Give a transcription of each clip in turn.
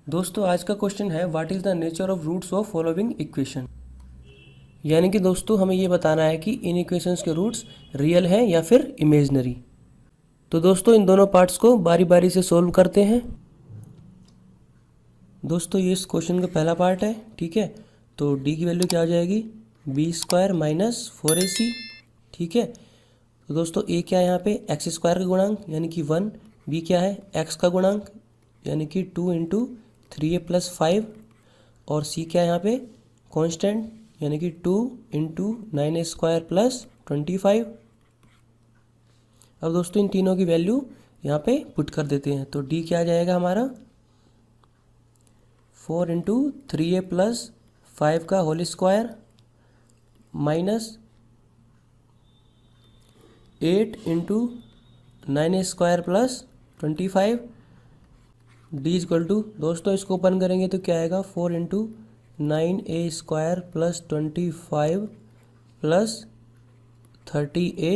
दोस्तों आज का क्वेश्चन है what is the nature of roots of following equation. यानी कि दोस्तों हमें ये बताना है कि इन इक्वेशंस के रूट्स रियल हैं या फिर इमेजनरी। तो दोस्तों इन दोनों पार्ट्स को बारी बारी से सॉल्व करते हैं। दोस्तों ये इस क्वेश्चन का पहला पार्ट है, ठीक है। तो डी की वैल्यू क्या हो जाएगी, बी स्क्वायर माइनस 4ac, ठीक है। तो दोस्तों ए क्या है यहाँ पे, एक्स स्क्वायर का गुणांक यानी कि 1, बी क्या है एक्स का गुणांक यानी कि 2 इंटू 3a प्लस 5, और सी क्या है यहाँ पे कांस्टेंट यानी कि 2 इंटू 9a स्क्वायर प्लस 25। अब दोस्तों इन तीनों की वैल्यू यहाँ पे पुट कर देते हैं। तो डी क्या आ जाएगा हमारा 4 इंटू 3a प्लस 5 का whole square minus 8 into 9a square plus 25। D equal to दोस्तों इसको ओपन करेंगे तो क्या आएगा 4 into 9a square plus 25 plus 30a,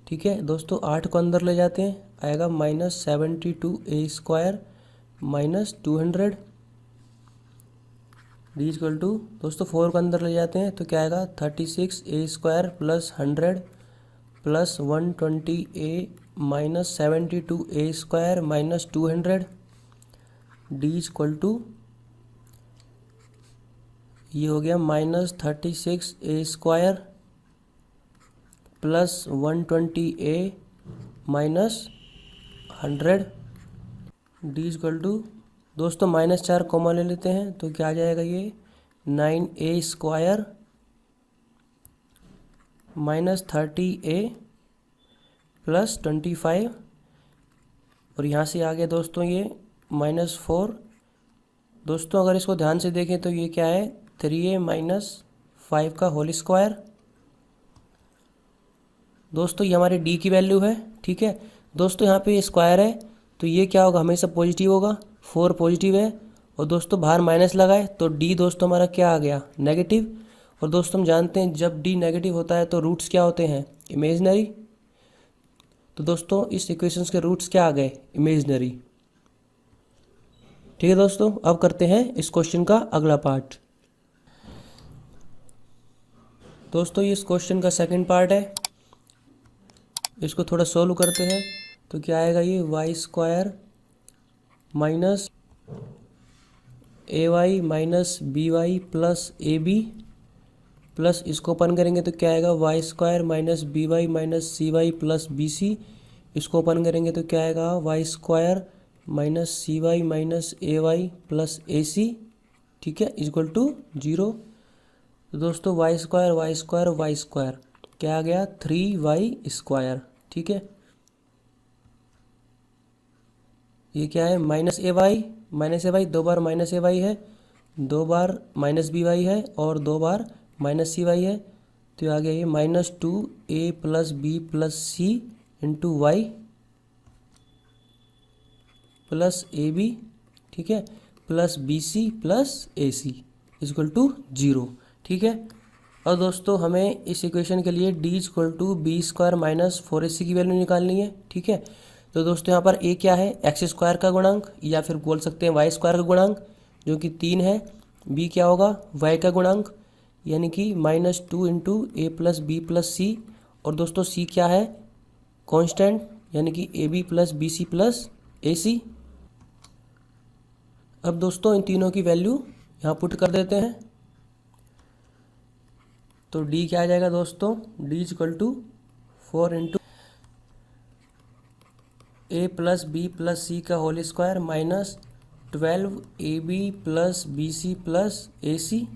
ठीक है। दोस्तों 8 को अंदर ले जाते हैं, आएगा minus 72a square minus 200। D equal to दोस्तों 4 को अंदर ले जाते हैं तो क्या आएगा 36a square plus 100 plus 120a minus 72a square minus 200। D equal to ये हो गया minus 36a square plus 120a minus 100। D equal to दोस्तों माइनस 4 कॉमन ले लेते हैं तो क्या आ जाएगा ये 9a square minus 30a plus 25, और यहाँ से आ गया दोस्तों ये -4। दोस्तों अगर इसको ध्यान से देखें तो ये क्या है 3a माइनस 5 का होल स्क्वायर। दोस्तों ये हमारे डी की वैल्यू है, ठीक है। दोस्तों यहाँ पे स्क्वायर है तो ये क्या होगा हमेशा पॉजिटिव होगा, 4 पॉजिटिव है, और दोस्तों बाहर माइनस लगाए तो डी दोस्तों हमारा क्या आ गया नेगेटिव। और दोस्तों हम जानते हैं जब डी नेगेटिव होता है तो रूट्स क्या होते हैं इमेजनरी। तो दोस्तों इस इक्वेशंस के रूट्स क्या आ गए इमेजनरी, ठीक है। दोस्तों अब करते हैं इस क्वेश्चन का अगला पार्ट। दोस्तों ये इस क्वेश्चन का सेकंड पार्ट है, इसको थोड़ा सोल्व करते हैं तो क्या आएगा ये Y square minus A Y minus B Y plus A B plus इसको ओपन करेंगे तो क्या आएगा Y square minus B Y minus C Y plus B C. इसको ओपन करेंगे तो क्या आएगा Y square minus C Y minus A Y plus A C, ठीक है, इक्वल टू 0। तो दोस्तों Y square Y square Y square क्या आ गया 3y स्क्वायर, ठीक है। ये क्या है minus A Y 2 bar minus A Y है, 2 बार माइनस बी वाई है और 2 बार माइनस सी वाई है। तो ये आ गया ये -2a plus B plus C into Y plus A B, ठीक है, plus B C plus A C equal to 0, ठीक है। और दोस्तों हमें इस इक्वेशन के लिए D equal to B square minus 4ac की वैल्यू निकालनी है, ठीक है। तो दोस्तों यहाँ पर ए क्या है एक्स स्क्वायर का गुणांक या फिर बोल सकते हैं वाई स्क्वायर का गुणांक जो कि 3 है। बी क्या होगा वाई का गुणांक यानी कि -2 into A plus B plus C, और दोस्तों सी क्या है कांस्टेंट यानी कि A B plus B C plus A C. अब दोस्तों इन तीनों की वैल्यू यहाँ पुट कर देते हैं तो डी क्या आ जाएगा दोस्तों D equal to 4 into A plus B plus C का whole square minus 12ab plus B C plus A C.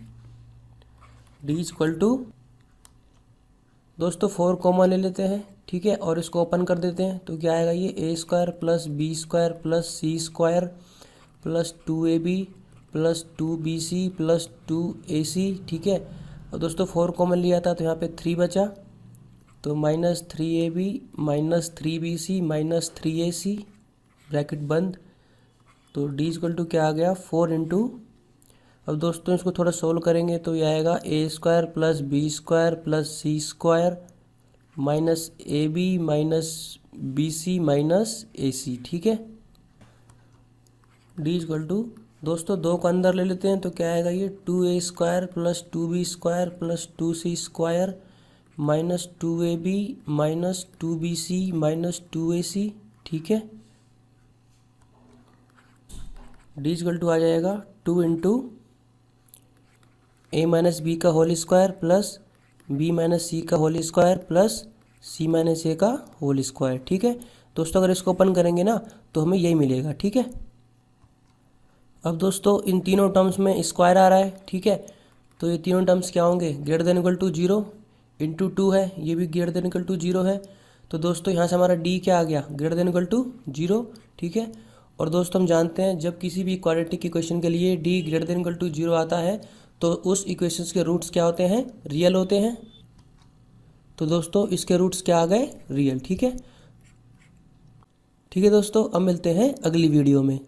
D equal to दोस्तों 4 कॉमन ले लेते हैं, ठीक है, और इसको ओपन कर देते हैं तो क्या आएगा ये A square plus B square plus C square plus 2ab plus 2bc plus 2ac, ठीक है। और दोस्तों 4 कॉमन लिया था तो यहाँ पे 3 बचा तो -3ab minus 3bc minus 3ac bracket बंद। तो डी इक्वल टू क्या आ गया 4 इंटू, अब दोस्तों इसको थोड़ा सोल्व करेंगे तो ये आएगा A square plus B square plus C square minus A B minus B C minus A C, ठीक है। डी इक्वल टू, दोस्तों दो को अंदर ले लेते हैं तो क्या आएगा ये 2a² plus 2b² plus 2c² minus 2ab minus 2bc minus 2ac, ठीक है। डी इक्वल टू आ जाएगा 2 इंटू a माइनस बी का whole square plus b minus C का whole square plus c minus A का होल स्क्वायर, ठीक है। दोस्तों अगर इसको ओपन करेंगे ना तो हमें यही मिलेगा, ठीक है। अब दोस्तों इन तीनों टर्म्स में स्क्वायर आ रहा है, ठीक है। तो ये तीनों टर्म्स क्या होंगे, greater than equal to 0 into 2 है, ये भी ग्रेटर देन इक्वल टू 0 है। तो दोस्तों यहाँ से हमारा डी क्या आ गया, ग्रेटर देन इक्वल टू 0, ठीक है। और दोस्तों हम जानते हैं जब किसी भी क्वाड्रेटिक इक्वेशन के लिए D greater than equal to 0 आता है तो उस इक्वेशंस के रूट्स क्या होते हैं, रियल होते हैं। तो दोस्तों इसके रूट्स क्या आ गए, रियल, ठीक है। ठीक है दोस्तों, अब मिलते हैं अगली वीडियो में।